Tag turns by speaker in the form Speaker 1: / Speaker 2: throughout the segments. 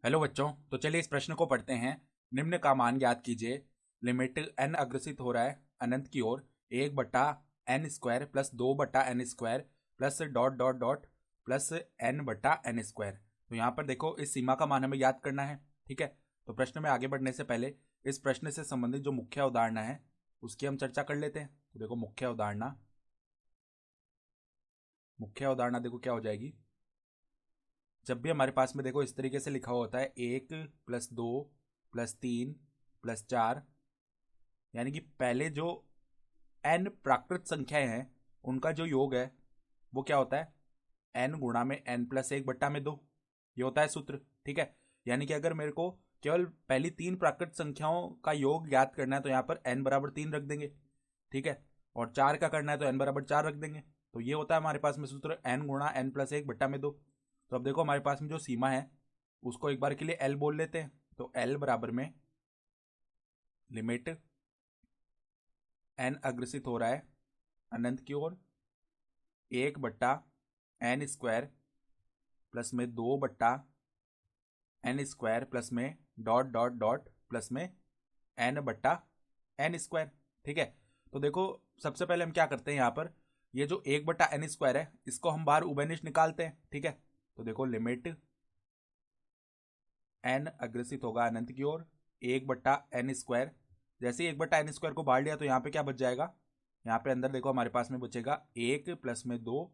Speaker 1: Hello बच्चों, तो चलिए इस प्रश्न को पढ़ते हैं। निम्न का मान ज्ञात कीजिए। लिमिट n अग्रसित हो रहा है अनंत की ओर 1/n² plus 2/n² plus dot dot dot plus n/n²। तो यहाँ पर देखो, इस सीमा का मान हमें याद करना है। ठीक है, तो प्रश्न में आगे बढ़ने से पहले इस प्रश्न से संबंधित जो मुख्य अवधारणा है उसकी हम चर्चा कर लेते हैं। तो देखो, मुख्य अवधारणा देखो क्या हो जाएगी। जब भी हमारे पास में देखो इस तरीके से लिखा हुआ होता है 1+2+3+4, यानी कि पहले जो n प्राकृत संख्याएं हैं उनका जो योग है वो क्या होता है, n गुणा में n+1/2। ये होता है सूत्र। ठीक है, यानी कि अगर मेरे को केवल पहली तीन प्राकृत संख्याओं का योग ज्ञात करना है तो यहाँ पर n=3 रख देंगे। ठीक है, और चार का करना है तो n=4 रख देंगे। तो ये होता है हमारे पास में सूत्र n गुणा n+1/2। तो अब देखो, हमारे पास में जो सीमा है उसको एक बार के लिए L बोल लेते हैं। तो L बराबर में लिमिट n अग्रसित हो रहा है अनंत की ओर 1/n² प्लस में 2/n² प्लस में डॉट डॉट डॉट प्लस में n/n²। ठीक है, तो देखो सबसे पहले हम क्या करते हैं, यहाँ पर ये जो 1/n² है इसको हम बाहर उभयनिष्ठ निकालते हैं। ठीक है, तो देखो लिमिट n अग्रसित होगा अनंत की ओर 1/n²। जैसे ही 1/n² को बाहर लिया तो यहाँ पे क्या बच जाएगा, यहाँ पे अंदर देखो हमारे पास में बचेगा 1 प्लस में 2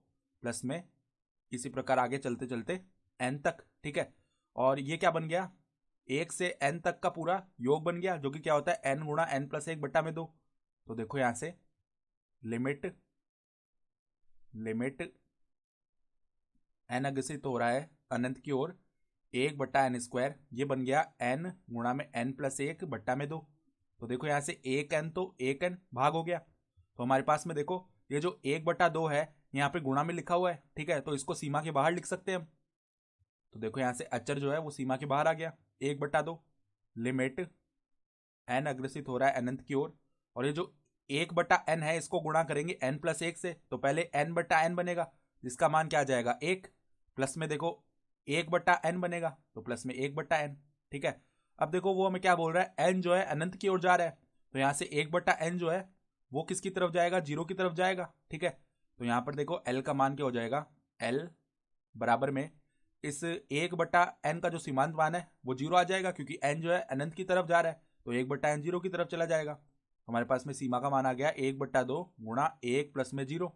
Speaker 1: प्लस में, इसी प्रकार आगे चलते चलते n तक। ठीक है, और ये क्या बन गया, 1 से n तक का पूरा योग बन गया, जो कि क्या होता है n गुणा n+1/2। तो देखो यहाँ से लिमिट लिमिट n अग्रसित हो रहा है अनंत की ओर 1/n², ये बन गया n गुणा में n+1/2। तो देखो यहाँ से 1n तो 1n भाग हो गया। तो हमारे पास में देखो ये जो 1/2 है यहाँ पे गुणा में लिखा हुआ है। ठीक है, तो इसको सीमा के बाहर लिख सकते हैं हम। तो देखो यहाँ से अचर जो है वो सीमा के बाहर आ गया 1/2। लिमिट n अग्रसित हो रहा है अनंत की ओर, और ये जो 1/n है इसको गुणा करेंगे n+1 से, तो पहले n/n बनेगा जिसका मान क्या आ जाएगा 1, प्लस में देखो 1/n बनेगा तो प्लस में 1/n। ठीक है, अब देखो वो हमें क्या बोल रहा है, n जो है अनंत की ओर जा रहा है, तो यहाँ से 1/n जो है वो किसकी तरफ जाएगा, 0 की तरफ जाएगा। ठीक है, तो यहाँ पर देखो l का मान क्या हो जाएगा, l बराबर में इस 1/n का जो सीमांत मान है वो 0 आ जाएगा, क्योंकि n जो है अनंत की तरफ जा रहा है तो 1/n 0 की तरफ चला जाएगा। हमारे पास में सीमा का मान आ गया 1/2 गुणा 1 प्लस में 0,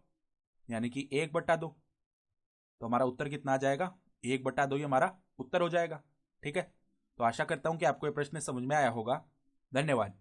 Speaker 1: यानी कि 1/2। तो हमारा उत्तर कितना आ जाएगा, 1/2 ही हमारा उत्तर हो जाएगा। ठीक है, तो आशा करता हूं कि आपको ये प्रश्न समझ में आया होगा। धन्यवाद।